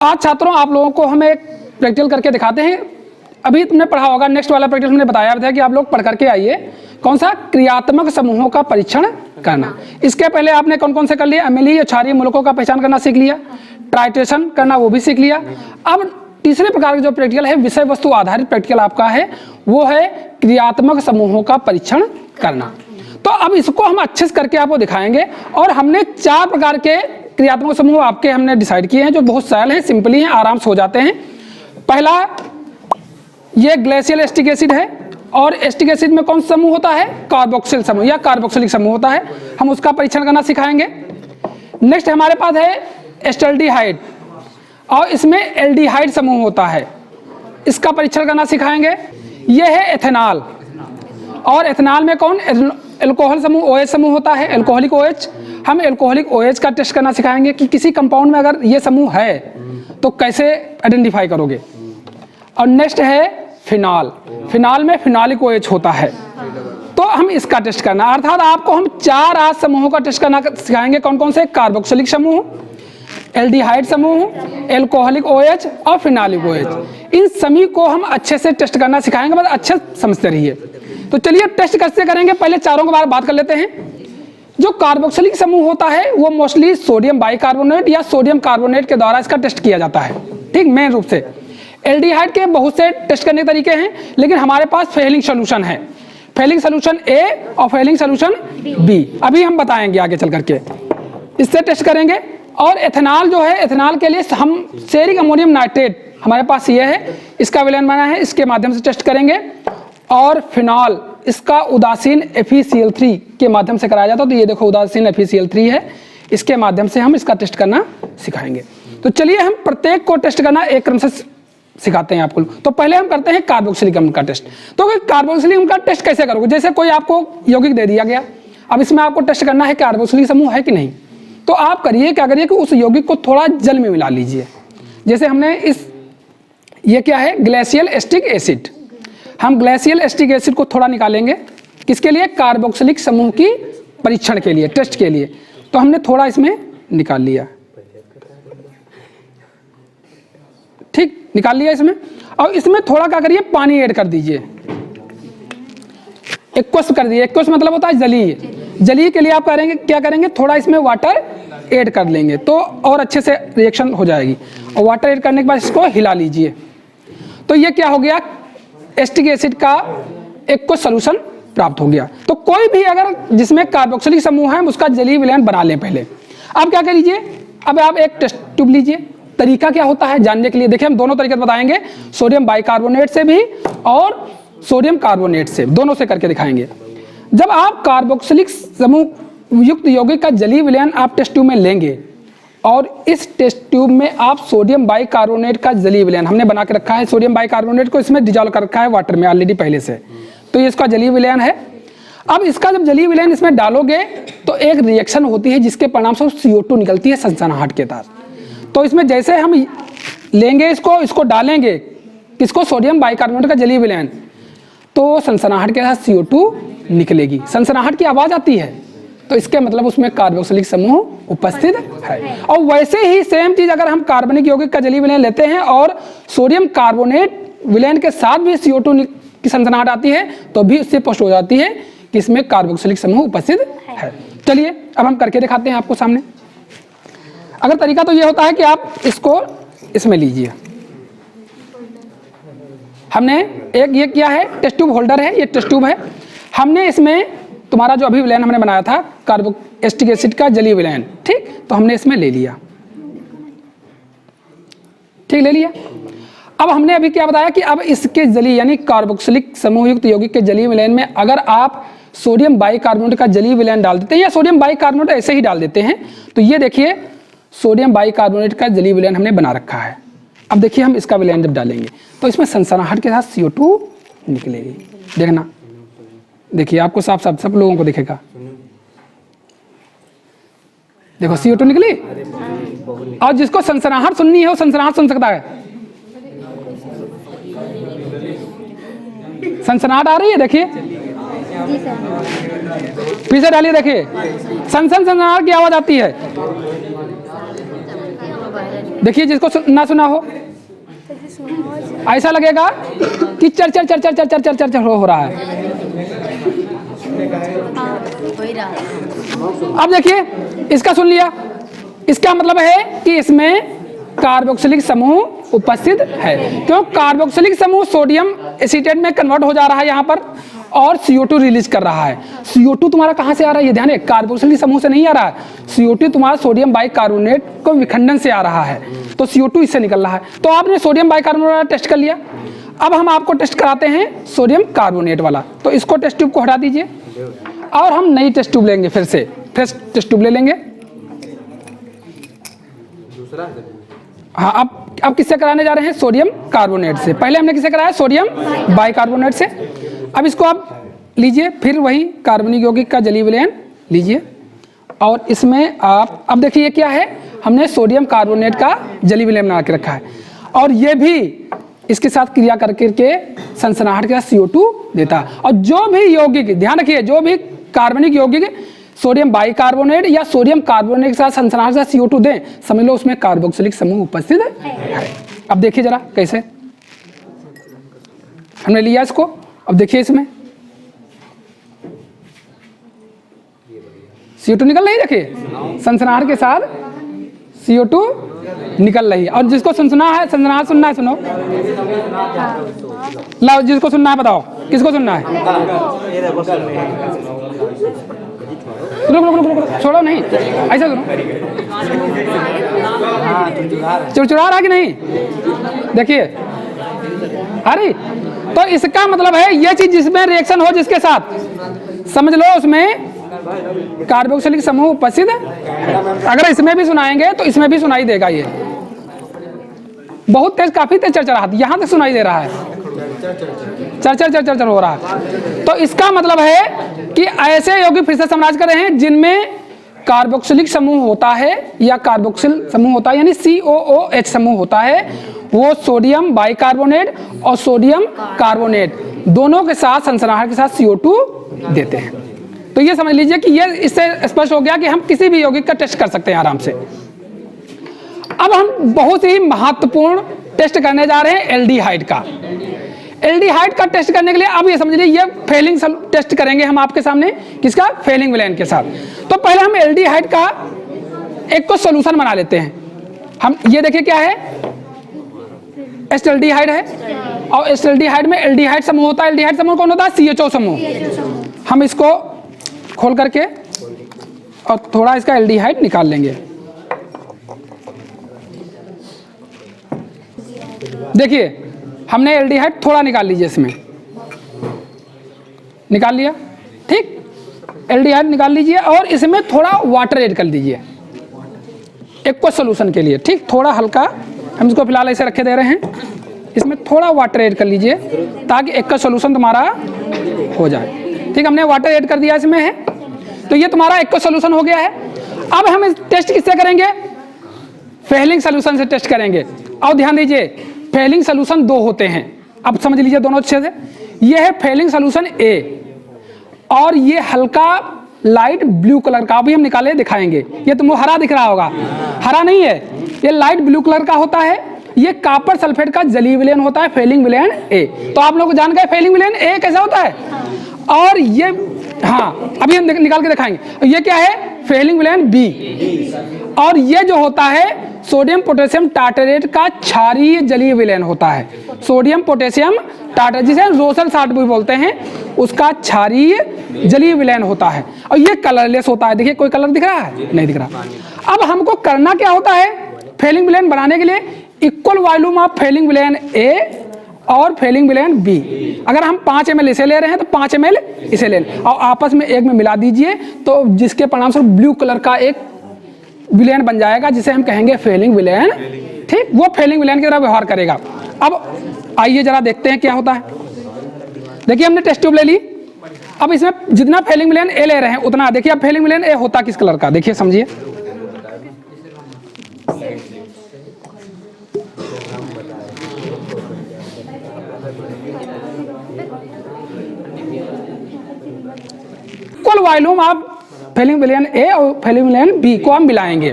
आज छात्रों आप लोगों को हम एक प्रैक्टिकल करके दिखाते हैं। अभी तुमने पढ़ा होगा, नेक्स्ट वाला प्रैक्टिकल हमने बताया था कि आप लोग पढ़ करके आइए। कौन सा? क्रियात्मक समूहों का परीक्षण करना। इसके पहले आपने कौन कौन से कर लिया? अम्लीय या क्षारीय मूलकों का पहचान करना सीख लिया, टाइट्रेशन करना वो भी सीख लिया। अब तीसरे प्रकार का जो प्रैक्टिकल है, विषय वस्तु आधारित प्रैक्टिकल आपका है, वो है क्रियात्मक समूहों का परीक्षण करना। तो अब इसको हम अच्छे से करके आपको दिखाएंगे। और हमने 4 प्रकार के क्रियात्मक समूह आपके हमने डिसाइड किए हैं, जो बहुत सरल हैं, सिंपली हैं, आराम से हो जाते हैं। पहला ये ग्लेशियल एसिटिक एसिड है, और एसिटिक एसिड में कौन सा समूह होता है? कार्बोक्सिल समूह या कार्बोक्सिलिक समूह होता है। हम उसका परीक्षण करना सिखाएंगे। नेक्स्ट हमारे पास है एस्टल्डिहाइड, और इसमें एल्डिहाइड समूह होता है, इसका परीक्षण करना सिखाएंगे। यह है एथेनॉल, और एथेनॉल में कौन? एल्कोहल समूह OH समूह होता है, एल्कोहलिक OH। हम एल्कोहलिक OH का टेस्ट करना सिखाएंगे कि किसी कंपाउंड में अगर ये समूह है तो कैसे आइडेंटिफाई करोगे। और नेक्स्ट है फिनॉल, फिनॉल में फिनॉलिक OH होता है, तो हम इसका टेस्ट करना। अर्थात आपको हम 4 आज समूहों का टेस्ट करना सिखाएंगे। कौन कौन से? कार्बोक्सिलिक समूह, एल्डिहाइड समूह, एल्कोहलिक OH और फिनॉलिक OH। इन सभी को हम अच्छे से टेस्ट करना सिखाएंगे, बस अच्छे समझते रहिए। तो चलिए टेस्ट कैसे करेंगे, पहले चारों के बारे में बात कर लेते हैं। जो कार्बोक्सिलिक समूह होता है वो मोस्टली सोडियम बाइकार्बोनेट या सोडियम कार्बोनेट के द्वारा इसका टेस्ट किया जाता है, ठीक, मेन रूप से। एल्डिहाइड के बहुत से टेस्ट करने के तरीके हैं, लेकिन हमारे पास फेलिंग सोल्यूशन है, फेलिंग सोल्यूशन A और फेलिंग सोल्यूशन B। अभी हम बताएंगे आगे चल करके, इससे टेस्ट करेंगे। और एथेनॉल जो है, एथेनॉल के लिए हम सेरिक अमोनियम नाइट्रेट हमारे पास ये है, इसका विलयन बना है, इसके माध्यम से टेस्ट करेंगे। और फिनॉल, इसका उदासीन FeCl3 के माध्यम से कराया जाता है। तो ये देखो उदासीन FeCl3 है, इसके माध्यम से हम इसका टेस्ट करना सिखाएंगे। तो चलिए हम प्रत्येक को टेस्ट करना एक क्रम से सिखाते हैं आपको। तो पहले हम करते हैं कार्बोक्सिलिक अम्ल का टेस्ट। तो कार्बोक्सिलिक अम्ल का टेस्ट कैसे करोगे? जैसे कोई आपको यौगिक दे दिया गया, अब इसमें आपको टेस्ट करना है कार्बोक्सिलिक समूह है कि नहीं। तो आप करिए क्या करिए कि उस यौगिक को थोड़ा जल में मिला लीजिए। जैसे हमने ये क्या है? Glacial acetic acid. हम ग्लेशियल एसिटिक एसिड को थोड़ा निकालेंगे, किसके लिए? कार्बोक्सिलिक समूह की परीक्षण के लिए, टेस्ट के लिए। तो हमने थोड़ा इसमें निकाल लिया, ठीक, निकाल लिया इसमें। और इसमें थोड़ा क्या करिए? पानी ऐड कर दीजिए, एक्वस कर दिए। एक्वस मतलब होता है जलीय। जलीय के लिए आप करेंगे क्या करेंगे? थोड़ा इसमें वाटर ऐड कर लेंगे तो और अच्छे से रिएक्शन हो जाएगी। और वाटर ऐड करने के बाद इसको हिला लीजिए। तो ये क्या हो गया? एसिटिक एसिड का एक्वस सॉल्यूशन प्राप्त हो गया। तो कोई भी अगर जिसमें कार्बोक्सिलिक समूह है उसका जलीय विलयन बना लें पहले। अब क्या कर लीजिए? अब आप एक टेस्ट ट्यूब लीजिए। तरीका क्या होता है जानने के लिए देखिए, हम दोनों तरीके बताएंगे, सोडियम बाइकार्बोनेट से भी और सोडियम कार्बोनेट से, दोनों से करके दिखाएंगे। जब आप कार्बोक्सिलिक समूह युक्त यौगिक का जलीय विलयन आप टेस्ट ट्यूब में लेंगे, और इस टेस्ट ट्यूब में आप सोडियम बाइकार्बोनेट का जलीय विलयन हमने बना के रखा है, सोडियम बाइकार्बोनेट को इसमें डिजॉल्व कर रखा है वाटर में ऑलरेडी पहले से, तो ये इसका जलीय विलयन है। अब इसका जब जलीय विलयन इसमें डालोगे तो एक रिएक्शन होती है जिसके परिणाम से CO2 निकलती है सनसनाहट के साथ। तो इसमें जैसे हम लेंगे इसको डालेंगे, किसको? सोडियम बाइकार्बोनेट का जलीय विलयन, तो सनसनाहट के साथ CO2 निकलेगी, सनसनाहट की आवाज आती है, तो इसके मतलब उसमें कार्बोक्सिलिक समूह उपस्थित है। और वैसे ही सेम चीज अगर हम कार्बनिक यौगिक का जलीय विलयन लेते हैं और सोडियम कार्बोनेट विलयन के साथ भी CO2 की सनसनाहट आती है, तो भी उससे स्पष्ट हो जाती है कि इसमें कार्बोक्सिलिक समूह उपस्थित है। चलिए अब हम करके दिखाते हैं आपको सामने। अगर तरीका तो ये होता है कि आप इसको इसमें लीजिए। हमने एक ये किया है, टेस्ट ट्यूब होल्डर है, ये टेस्ट ट्यूब है। हमने इसमें तुम्हारा जो अभी विलयन हमने बनाया था एसिटिक एसिड का जलीय विलयन, ठीक, तो हमने इसमें ले लिया, ठीक, ले लिया। अब हमने अभी क्या बताया कि अब इसके जलीय यानी कार्बोक्सिलिक समूह युक्त यौगिक के जलीय विलयन में अगर आप सोडियम बाइकार्बोनेट का जलीय विलयन डाल देते हैं या सोडियम बाइकार्बोनेट ऐसे ही डाल देते हैं, तो ये देखिए सोडियम बाइकार्बोनेट का जलीय विलयन हमने बना रखा है। अब देखिए हम इसका विलयन जब डालेंगे तो इसमें सनसनाहट के साथ CO2 निकलेगी। देखना, देखिए आपको साफ साफ सब लोगों को दिखेगा। देखो CO2 निकली, और जिसको सनसनाहट सुननी है वो सनसनाहट सुन सकता है। सनसनाहट आ रही है, देखिए पीछे डालिए, देखिए सनसनाहट की आवाज आती है। देखिए जिसको ना सुना हो ऐसा लगेगा कि चर चर चर चर चर चर चर चर चर हो रहा है। अब देखिए इसका सुन लिया, इसका मतलब है कि इसमें कार्बोक्सिलिक समूह उपस्थित है। क्यों? कार्बोक्सिलिक समूह सोडियम एसीटेट में कन्वर्ट हो जा रहा है यहाँ पर और CO2 रिलीज कर रहा है। CO2 तुम्हारा कहाँ से आ रहा है? ये ध्यान है, कार्बोक्सिलिक समूह से नहीं आ रहा है। CO2 तुम्हारा सोडियम बाइकार्बोनेट को विखंडन से आ रहा है, तो CO2 इससे निकल रहा है। तो आपने सोडियम बाइकार्बोनेट वाला टेस्ट कर लिया। अब हम आपको टेस्ट कराते हैं सोडियम कार्बोनेट वाला। तो इसको टेस्ट ट्यूब को हटा दीजिए और हम नई टेस्ट ट्यूब लेंगे, फिर से फ्रेश टेस्ट ट्यूब ले लेंगे। हाँ, अब किससे कराने जा रहे हैं? सोडियम कार्बोनेट से। पहले हमने किससे कराया? सोडियम बाइकार्बोनेट से। अब इसको आप लीजिए, फिर वही कार्बनिक यौगिक का जलीय विलयन लीजिए और इसमें आप अब देखिए ये क्या है, हमने सोडियम कार्बोनेट का जलीय विलयन बना के रखा है और ये भी इसके साथ क्रिया करके सनसनाहट के साथ CO2 देता है। और जो भी यौगिक, ध्यान रखिए, जो भी कार्बनिक यौगिक सोडियम बाइकार्बोनेट या सोडियम कार्बोनेट के साथ सनसनाहट के साथ CO2 दें, समझ लो उसमें कार्बोक्सिलिक समूह उपस्थित है। अब देखिए जरा कैसे हमने लिया इसको। अब देखिए इसमें CO2 निकल रही है, देखिए सनसनाहट के साथ CO2 निकल रही है। और जिसको सुनना है, सनसनाहट सुनना है, सुनो। लाओ, जिसको सुनना है बताओ, किसको सुनना है? रुक, छोड़ो नहीं, ऐसा सुनो। चिड़चिड़ा रहा कि नहीं? देखिए, अरे तो इसका मतलब है ये चीज जिसमें रिएक्शन हो जिसके साथ, समझ लो उसमें कार्बोक्सिलिक समूह उपस्थित है। अगर इसमें भी सुनाएंगे तो इसमें भी सुनाई देगा। ये बहुत तेज, काफी तेज चरचराहट यहां तक सुनाई दे रहा है, चरचर हो रहा है। तो इसका मतलब है कि ऐसे यौगिक फिर से समराज कर रहे हैं जिनमें कार्बोक्सिलिक समूह होता है या कार्बोक्सिल समूह होता है, यानी COOH समूह होता है। वो सोडियम बाइकार्बोनेट और सोडियम कार्बोनेट दोनों के साथ सनसनाहट के साथ CO2 देते हैं। तो ये समझ लीजिए कि ये इससे स्पष्ट हो गया कि हम किसी भी यौगिक का टेस्ट कर सकते हैं आराम से। अब हम बहुत ही महत्वपूर्ण टेस्ट करने जा रहे हैं एल्डिहाइड का। एल्डिहाइड का टेस्ट करने के लिए अब ये समझ लीजिए ये फेलिंग टेस्ट करेंगे हम आपके सामने, किसका? फेलिंग विलयन के साथ। तो पहले हम एल्डिहाइड का एक को सॉल्यूशन बना लेते हैं। हम ये देखिए क्या है, एस्टल्डिहाइड है और एस्टल्डिहाइड में एल्डिहाइड समूह होता है। एल्डिहाइड समूह कौन होता है? CHO समूह। हम इसको खोल करके और थोड़ा इसका एल्डिहाइड निकाल लेंगे। देखिए हमने एल्डिहाइड थोड़ा निकाल लीजिए, इसमें निकाल लिया, ठीक। एल्डिहाइड निकाल लीजिए और इसमें थोड़ा वाटर ऐड कर दीजिए एक्वा सॉल्यूशन के लिए, ठीक। थोड़ा हल्का, हम इसको फिलहाल ऐसे रखे दे रहे हैं, इसमें थोड़ा वाटर ऐड कर लीजिए ताकि एक्वा सॉल्यूशन तुम्हारा हो जाए, ठीक। हमने वाटर ऐड कर दिया इसमें है, तो ये तुम्हारा एक्वा सॉल्यूशन हो गया है। अब हम इस टेस्ट किससे करेंगे? फेलिंग सॉल्यूशन से टेस्ट करेंगे। और ध्यान दीजिए फेलिंग सॉल्यूशन दो होते हैं, अब समझ लीजिए दोनों अच्छे से। ये है फेलिंग सॉल्यूशन A और ये हल्का लाइट ब्लू कलर का, अभी हम निकाले दिखाएंगे। ये तुमको हरा दिख रहा होगा, हरा नहीं है, ये लाइट ब्लू कलर का होता है। ये कॉपर सल्फेट का जलीय विलयन होता है, फेलिंग विलयन A। तो आप लोग जान गए फेलिंग विलयन A कैसा होता है। और ये हाँ अभी हम निकाल के दिखाएंगे। ये क्या है? फेलिंग विलयन B। और ये जो होता है सोडियम पोटेशियम टार्टरेट का क्षारीय जलीय विलयन होता है। सोडियम पोटेशियम टार्टरेट, जिसे रोसल साल्ट भी बोलते हैं, उसका क्षारीय जलीय विलयन होता है। और ये कलरलेस होता है। देखिए कोई कलर दिख रहा है? नहीं दिख रहा। अब हमको करना क्या होता है फेलिंग विलयन बनाने के लिए? इक्वल वॉल्यूम ऑफ फेलिंग विलयन A और फेलिंग विलयन B। अगर हम 5 ml इसे ले रहे हैं तो 5 ml इसे ले लें और आपस में एक में मिला दीजिए, तो जिसके परिणाम स्वरूप ब्लू कलर का एक विलयन बन जाएगा, जिसे हम कहेंगे फेलिंग विलयन, ठीक। वो फेलिंग विलयन की तरह व्यवहार करेगा। अब आइए जरा देखते हैं क्या होता है। देखिए हमने टेस्ट ट्यूब ले ली, अब इसमें जितना फेलिंग विलयन A ले रहे हैं उतना, देखिए अब फेलिंग विलयन A होता किस कलर का, देखिए समझिए। इक्वल वॉल्यूम आप फेलिंग विलयन A और फेलिंग विलयन B को हम मिलाएंगे।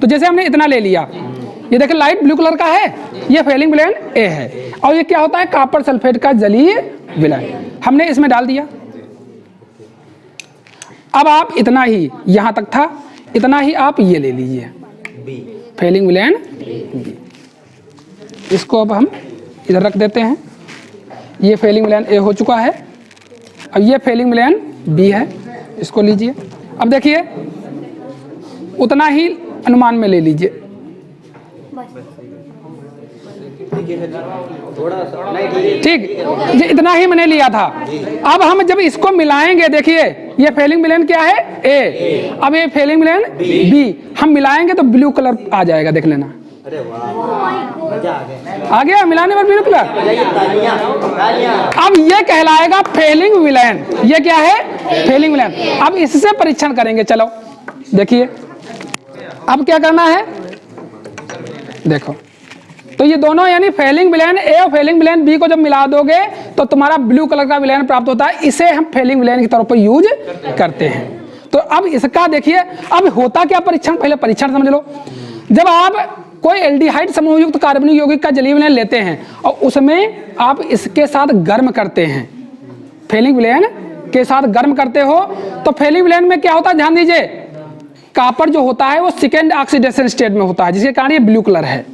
तो जैसे हमने इतना ले लिया, ये देखिए लाइट ब्लू कलर का है, ये फेलिंग विलेन ए है। और ये क्या होता है, कॉपर सल्फेट का जलीय विलयन, हमने इसमें डाल दिया। अब आप इतना ही, यहां तक था, इतना ही आप ये ले लीजिए फेलिंग विलेन बी। इसको अब हम इधर रख देते हैं। ये फेलिंग विलेन ए हो चुका है। अब ये फेलिंग विलेन बी है, इसको लीजिए। अब देखिए उतना ही अनुमान में ले लीजिए। ठीक, ये इतना ही मैंने लिया था। अब हम जब इसको मिलाएंगे, देखिए ये फेलिंग विलेन क्या है, ए। अब ये फेलिंग विलेन बी, हम मिलाएंगे तो ब्लू कलर आ जाएगा, देख लेना। अरे वाह, आ गया मिलाने पर ब्लू कलर। अब ये कहलाएगा फेलिंग विलेन। ये क्या है, फेलिंग विलेन। अब इससे परीक्षण करेंगे, चलो देखिए। अब क्या करना है, देखो तो ये दोनों यानी फेलिंग विलेन ए और फेलिंग विलेन बी को जब मिला दोगे तो तुम्हारा ब्लू कलर का विलेन प्राप्त होता है। इसे हम फेलिंग विलेन के तौर पर यूज करते हैं। तो अब इसका देखिए, अब होता क्या परीक्षण, पहले परीक्षण समझ लो। जब आप कोई एल्डिहाइड समूह युक्त कार्बनिक यौगिक का जलीय विलेन लेते हैं और उसमें आप इसके साथ गर्म करते हैं, फेलिंग विलेन के साथ गर्म करते हो, तो फेलिंग विलेन में क्या होता है, ध्यान दीजिए, कॉपर जो होता है वो सेकेंड ऑक्सीडेशन स्टेट में होता है, जिसके कारण ये ब्लू कलर है।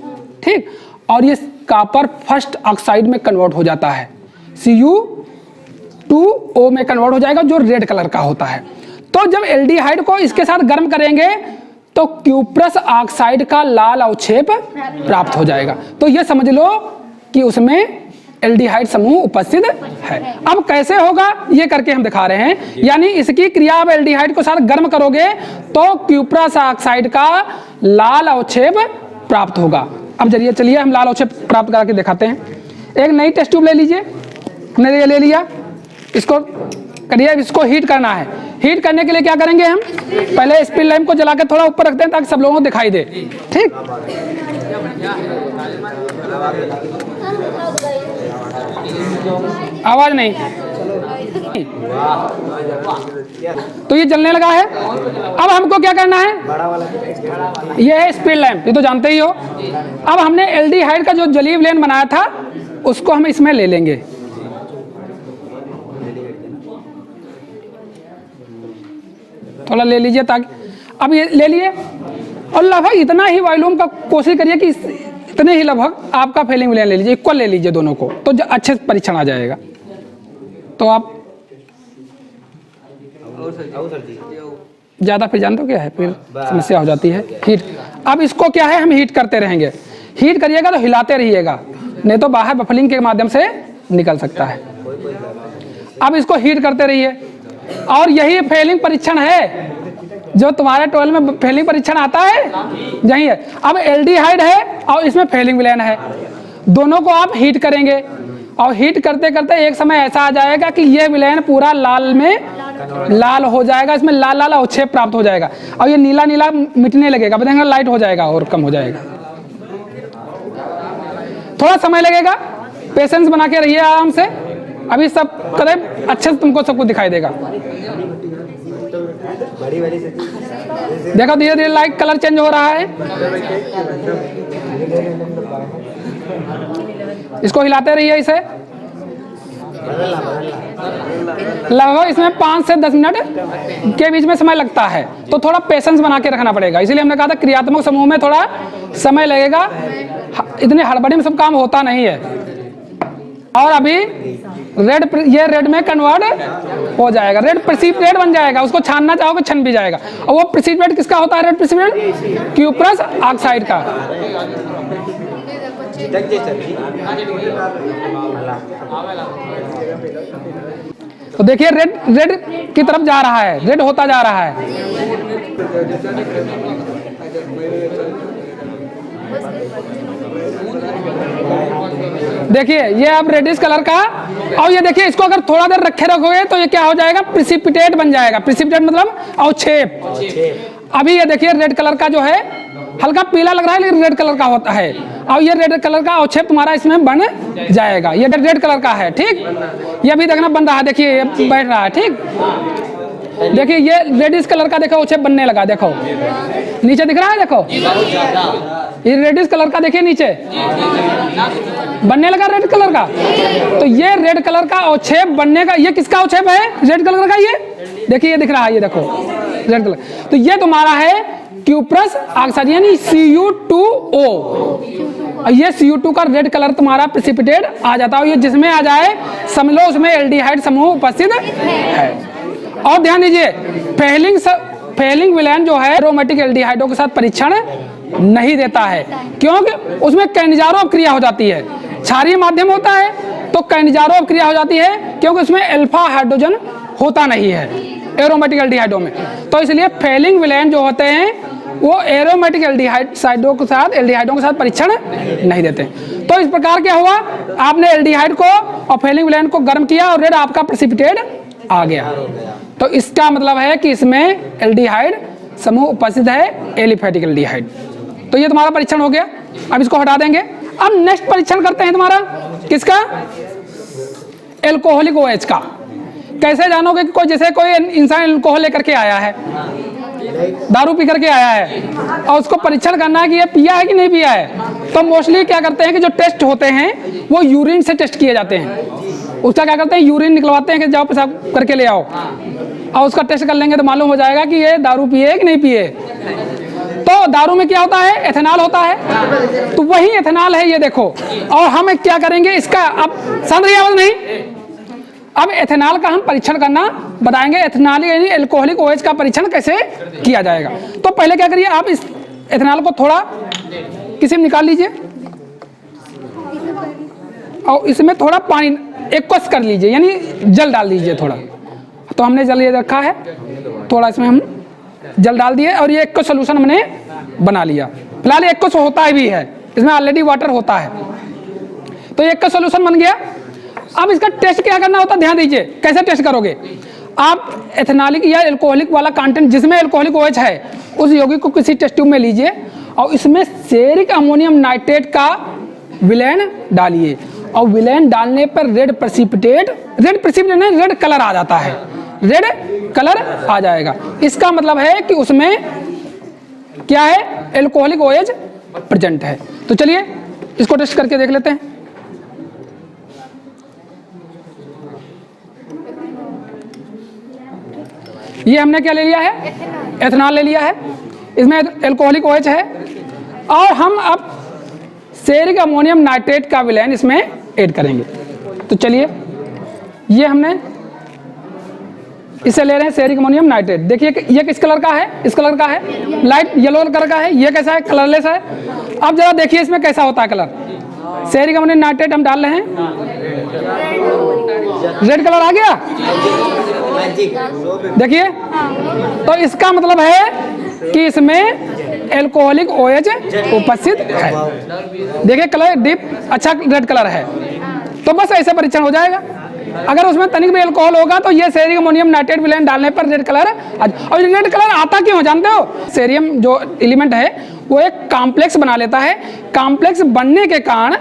ठीक, और ये कॉपर फर्स्ट ऑक्साइड में कन्वर्ट हो जाता है, Cu2O में कन्वर्ट हो जाएगा, जो रेड कलर का होता है। तो जब एल्डिहाइड को इसके साथ गर्म करेंगे तो क्यूप्रस ऑक्साइड का लाल अवक्षेप प्राप्त हो जाएगा। तो ये समझ लो कि उसमें एल्डिहाइड समूह उपस्थित है। अब कैसे होगा ये करके हम दिखा रहे हैं। यानी इसकी क्रिया आप एल्डिहाइड को साथ गर्म करोगे तो क्यूप्रस ऑक्साइड का लाल अवक्षेप प्राप्त होगा। अब चलिए हम लाल अवक्षेप प्राप्त करके दिखाते हैं। एक नई टेस्ट ट्यूब ले लीजिए, हमने ये ले लिया, इसको करिए, इसको हीट करना है। हीट करने के लिए क्या करेंगे, हम पहले स्पिन लैंप को जला के थोड़ा ऊपर रखते हैं ताकि सब लोगों को दिखाई दे। ठीक, आवाज नहीं, तो ये जलने लगा है। अब हमको क्या करना है, ये है स्पिन लैंप, ये तो जानते ही हो। अब हमने एल्डिहाइड का जो जलीय विलेन बनाया था उसको हम इसमें ले लेंगे। थोड़ा ले लीजिए ताकि, अब ये ले लिए और लगभग इतना ही वॉल्यूम का कोशिश करिए कि इतने ही लगभग आपका फेलिंग विलेन ले लीजिए, इक्वल ले लीजिए दोनों को, तो अच्छे से परीक्षण आ जाएगा। तो आप ज़्यादा फिर जानते हो क्या है, फिर समस्या हो जाती है हीट। अब इसको क्या है, हम हीट करते रहेंगे। हीट करिएगा तो हिलाते रहिएगा, नहीं तो बाहर बफलिंग के माध्यम से निकल सकता है। अब इसको हीट करते रहिए, और यही फेलिंग परीक्षण है जो तुम्हारे 12 में फेलिंग परीक्षण आता है, यही है। अब एल्डिहाइड है और इसमें फेलिंग विलेन है, दोनों को आप हीट करेंगे और हीट करते करते एक समय ऐसा आ जाएगा कि ये विलेन पूरा लाल में लाल हो जाएगा, इसमें लाल लाल अवक्षेप प्राप्त हो जाएगा और ये नीला नीला मिटने लगेगा, बताएंगे लाइट हो जाएगा और कम हो जाएगा। थोड़ा समय लगेगा, पेशेंस बना के रहिए आराम से। अभी सब कदम अच्छे से तुमको सब कुछ दिखाई देगा। देखो धीरे धीरे लाइट कलर चेंज हो रहा है। इसको हिलाते रहिए, इसे लगभग इसमें 5 से 10 मिनट के बीच में समय लगता है, तो थोड़ा पेशेंस बना के रखना पड़ेगा। इसीलिए हमने कहा था क्रियात्मक समूह में थोड़ा समय लगेगा, इतने हड़बड़ी में सब काम होता नहीं है। और अभी ये रेड में कन्वर्ट हो जाएगा, रेड प्रेसिपिटेट बन जाएगा, उसको छानना चाहोगे छन भी जाएगा। और वो प्रेसिपिटेट किसका होता है, रेड प्रेसिपिटेट क्यूप्रस ऑक्साइड का। तो देखिए रेड की तरफ जा रहा है, रेड होता जा रहा है। देखिए ये अब रेडिश कलर का, और ये देखिए इसको अगर थोड़ा देर रखोगे तो ये क्या हो जाएगा, प्रेसिपिटेट बन जाएगा। प्रेसिपिटेट मतलब अवक्षेप। अभी ये देखिए रेड कलर का जो है हल्का पीला लग रहा है लेकिन रेड कलर का होता है, और ये रेड कलर का अवक्षेप तुम्हारा इसमें बन जाएगा। ये रेड कलर का है, ठीक। ये अभी देखना बन रहा है, देखिए ये बैठ रहा है, ठीक। देखिए ये रेडिश कलर का देखो अवक्षेप बनने लगा, देखो नीचे दिख रहा है, देखो ये रेडिश कलर का देखिए नीचे बनने लगा रेड कलर का। तो ये रेड कलर का अवक्षेप बनने का, ये किसका अवक्षेप है? रेड कलर का। ये देखिए, ये दिख रहा है, ये देखो रेड कलर। तो ये तुम्हारा है क्यूप्रस ऑक्साइड यानी Cu2O। और ये Cu2 का रेड कलर तुम्हारा प्रेसिपिटेट आ जाता है। ये जिसमें आ जाए समझ लो उसमें एल्डिहाइड समूह उपस्थित है। और ध्यान दीजिए, फेलिंग विलेन जो है एरोमेटिक एल्डिहाइडों के साथ परीक्षण नहीं देता है, क्योंकि उसमें कैनिजारो क्रिया हो जाती है। क्षारीय माध्यम होता है तो कैनिजारो क्रिया हो जाती है, क्योंकि उसमें अल्फा हाइड्रोजन होता नहीं है एरोमेटिक एल्डिहाइडों में। तो इसलिए फेलिंग विलेन जो होते हैं वो एरोमेटिक एल्डिहाइडों के साथ परीक्षण नहीं देते। तो इस प्रकार क्या हुआ, आपने एल्डिहाइड को और फेलिंग विलेन को गर्म किया और रेड आपका प्रेसिपिटेट आ गया। तो इसका मतलब है कि इसमें एल्डिहाइड समूह उपस्थित है, एलिफेटिक एल्डिहाइड। तो ये तुम्हारा परीक्षण हो गया। अब इसको हटा देंगे। अब नेक्स्ट परीक्षण करते हैं तुम्हारा किसका? एल्कोहलिक OH का। कैसे जानोगे कि जैसे कोई इंसान एल्कोहल लेकर के आया है, दारू पी करके आया है, और उसको परीक्षण करना है कि ये पिया है कि नहीं पिया है। तो मोस्टली क्या करते हैं कि जो टेस्ट होते हैं वो यूरिन से टेस्ट किए जाते हैं। उसका क्या करते हैं, यूरिन निकलवाते हैं कि जाओ पेशाब करके ले आओ, और उसका टेस्ट कर लेंगे तो मालूम हो जाएगा कि ये दारू पिए है कि नहीं पिए। तो दारू में क्या होता है? एथेनॉल होता है। तो वही एथेनॉल है, ये देखो। और हम क्या करेंगे इसका, अब समझ रही आवाज नहीं? अब एथेनॉल का हम परीक्षण करना बताएंगे। एथेनॉल यानी एल्कोहलिक OH का परीक्षण कैसे किया जाएगा। तो पहले क्या करिए, आप इस एथेनॉल को थोड़ा किसी में निकाल लीजिए और इसमें थोड़ा पानी एक्वस कर लीजिए, यानी जल डाल दीजिए थोड़ा। तो हमने जल ये रखा है, थोड़ा इसमें हम जल डाल दिए और ये एक्वस सोल्यूशन हमने बना लिया। फिलहाल एक्वस होता भी है, इसमें ऑलरेडी वाटर होता है। तो ये एक्वस सोल्यूशन बन गया। अब इसका टेस्ट क्या करना होता है, ध्यान दीजिए। कैसे टेस्ट करोगे आप? एथेनॉलिक या एल्कोहलिक वाला कंटेंट जिसमें एल्कोहलिक OH है उस यौगिक को किसी टेस्ट ट्यूब में लीजिए और इसमें सेरिक अमोनियम नाइट्रेट का विलेन डालिए। और विलेन डालने पर रेड प्रेसिपिटेट रेड कलर आ जाता है, रेड कलर आ जाएगा। इसका मतलब है कि उसमें क्या है, एल्कोहलिक OH प्रेजेंट है। तो चलिए इसको टेस्ट करके देख लेते हैं। ये हमने क्या ले लिया है? एथेनॉल ले लिया है। इसमें एल्कोहलिक OH है और हम अब सेरिक अमोनियम नाइट्रेट का विलेन इसमें ऐड करेंगे। तो चलिए, ये हमने इसे ले रहे हैं सेरिक अमोनियम नाइट्रेट। देखिए ये किस कलर का है? इस कलर का है, लाइट येलो कलर का है। ये कैसा है? कलरलेस है। अब जरा देखिए इसमें कैसा होता है कलर। सेरिक अमोनियम नाइट्रेट हम डाल रहे हैं, रेड कलर आ गया, देखिए। तो इसका मतलब है कि इसमें एल्कोहलिक OH उपस्थित है। देखिए कलर डीप अच्छा रेड कलर है। तो बस ऐसे परीक्षण हो जाएगा। अगर उसमें तनिक भी अल्कोहल होगा तो ये सेरिक अमोनियम नाइट्रेट विलेन डालने पर रेड कलर। और रेड कलर आता क्यों जानते हो? सेरियम जो एलिमेंट है वो एक कॉम्प्लेक्स बना लेता है। कॉम्प्लेक्स बनने के कारण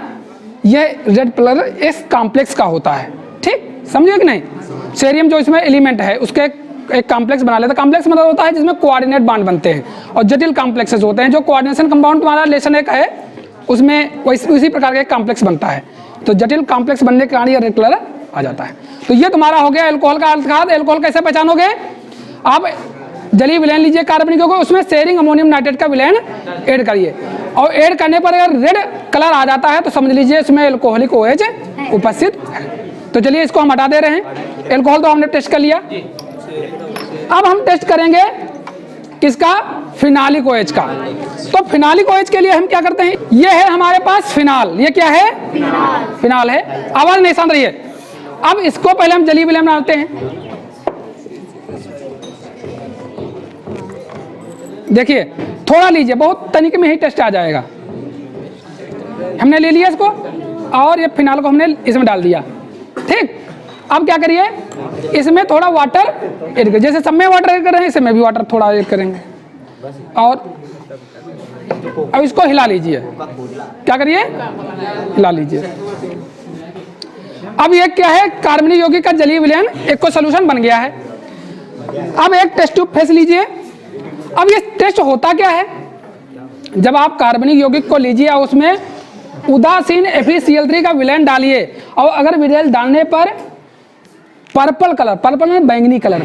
यह रेड कलर इस कॉम्प्लेक्स का होता है। ठीक, समझिए कि नहीं? सेरियम जो इसमें एलिमेंट है उसके एक कॉम्प्लेक्स बना लेता है। कॉम्प्लेक्स मतलब होता है जिसमें कोऑर्डिनेट बॉन्ड बनते हैं, और जटिल कॉम्प्लेक्सेस होते हैं। जो कोऑर्डिनेशन कंपाउंड तुम्हारा रिलेशन एक है उसमें उसी प्रकार का एक कॉम्प्लेक्स बनता है। तो जटिल कॉम्प्लेक्स बनने के कारण ये रेड कलर आ जाता है। तो ये तुम्हारा हो गया एल्कोहल का अर्थात। एल्कोहल कैसे पहचानोगे? आप जलीय विलेन लीजिए कार्बनिक, उसमें सेरिक अमोनियम नाइट्रेट का विलेन ऐड करिए और ऐड करने पर अगर रेड कलर आ जाता है तो समझ लीजिए इसमें एल्कोहलिक OH उपस्थित है। तो चलिए इसको हम हटा दे रहे हैं। एल्कोहल तो हमने टेस्ट कर लिया। अब हम टेस्ट करेंगे किसका? फिनालिक OH का। तो फिनालिक OH के लिए हम क्या करते हैं, ये है हमारे पास फिनाल। ये क्या है? फिनाल है। आवाज नहीं सुन रही है। अब इसको पहले हम जलीय विलेन बनाते हैं। देखिए थोड़ा लीजिए, बहुत तनिक में ही टेस्ट आ जाएगा। हमने ले लिया इसको और ये फिनाल को हमने इसमें डाल दिया। ठीक, अब क्या करिए, इसमें थोड़ा वाटर ऐड करिए। जैसे सब में वाटर ऐड कर रहे हैं, इसमें भी वाटर थोड़ा ऐड करेंगे और अब इसको हिला लीजिए। क्या करिए? हिला लीजिए। अब ये क्या है? कार्बनिक यौगिक का जलीय विलेन एक को सोल्यूशन बन गया है। अब एक टेस्ट ट्यूब फेंस लीजिए। अब ये टेस्ट होता क्या है? जब आप कार्बनिक यौगिक को लीजिए और उसमें उदासीन FeCl3 का विलयन डालिए और अगर विलयन डालने पर पर्पल कलर, पर्पल में बैंगनी कलर,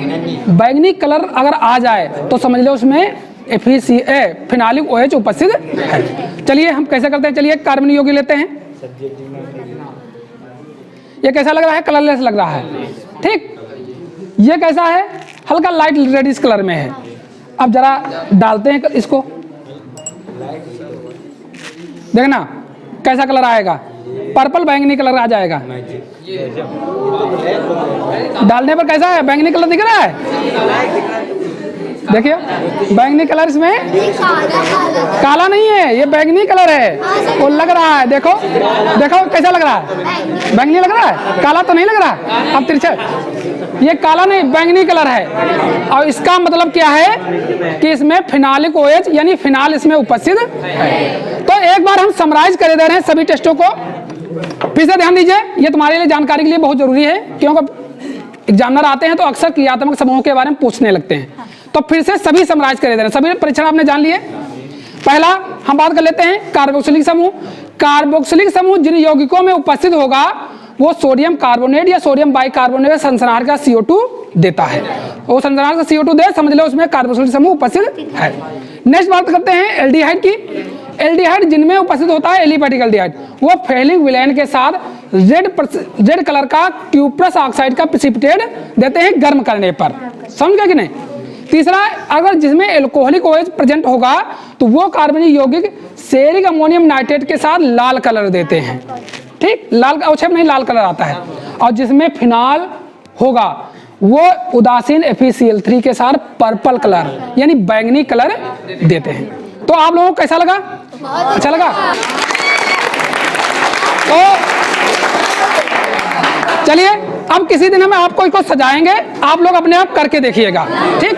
बैंगनी कलर अगर आ जाए तो समझ लो उसमें फिनाइलिक OH उपस्थित है। चलिए हम कैसे करते हैं, चलिए कार्बनिक यौगिक लेते हैं। ये कैसा लग रहा है, कलरलेस लग रहा है, ठीक। ये कैसा है, हल्का लाइट रेडिश कलर में है। अब जरा डालते हैं इसको, देखना कैसा कलर आएगा, पर्पल बैंगनी कलर आ जाएगा। डालने पर कैसा है, बैंगनी कलर दिख रहा है, देखिए बैंगनी कलर इसमें काला नहीं है, ये बैंगनी कलर है, वो लग रहा है, देखो देखो कैसा लग रहा है, बैंगनी लग रहा है, काला तो नहीं लग रहा है। अब तिरछा, ये काला नहीं बैंगनी कलर है और इसका मतलब क्या है कि इसमें फिनाइलिक OH यानी फिनाइल इसमें उपस्थित है। तो एक बार हम समराइज कर दे रहे हैं सभी टेस्टों को, फिर से ध्यान दीजिए, ये तुम्हारे लिए जानकारी के लिए बहुत जरूरी है, क्योंकि एग्जामिनर आते हैं तो अक्सर क्रियात्मक समूहों के बारे में पूछने लगते हैं। तो फिर से सभी समराइज कर दे रहे हैं, सभी परीक्षण आपने जान लिए। पहला हम बात कर लेते हैं कार्बोक्सिलिक समूह। कार्बोक्सिलिक समूह जिन यौगिकों में उपस्थित होगा वो सोडियम कार्बोनेट या सोडियम बाइकार्बोनेट संश्लेषण का CO2 देता है, वो संश्लेषण का CO2 दे, समझ लो उसमें कार्बोक्सिलिक समूह उपस्थित है। नेक्स्ट बात करते हैं एल्डिहाइड की। एल्डिहाइड जिनमें उपस्थित होता है एलिफेटिक एल्डिहाइड, वो फेलिक विलयन के साथ रेड कलर का क्यूप्रस ऑक्साइड का प्रेसिपिटेट देते हैं गर्म करने पर, समझ गए कि नहीं। तीसरा, अगर जिसमें एल्कोहलिक OH प्रेजेंट होगा तो वो कार्बनिक यौगिक सेरिक अमोनियम नाइट्रेट के साथ लाल कलर देते हैं, ठीक, लाल OH नहीं लाल कलर आता है। और जिसमें फिनाल होगा वो उदासीन FeCl3 के साथ पर्पल कलर यानी बैंगनी कलर देते हैं। तो आप लोगों को कैसा लगा, अच्छा लगा? तो चलिए अब किसी दिन हम आपको इसको सजाएंगे, आप लोग अपने आप करके देखिएगा, ठीक।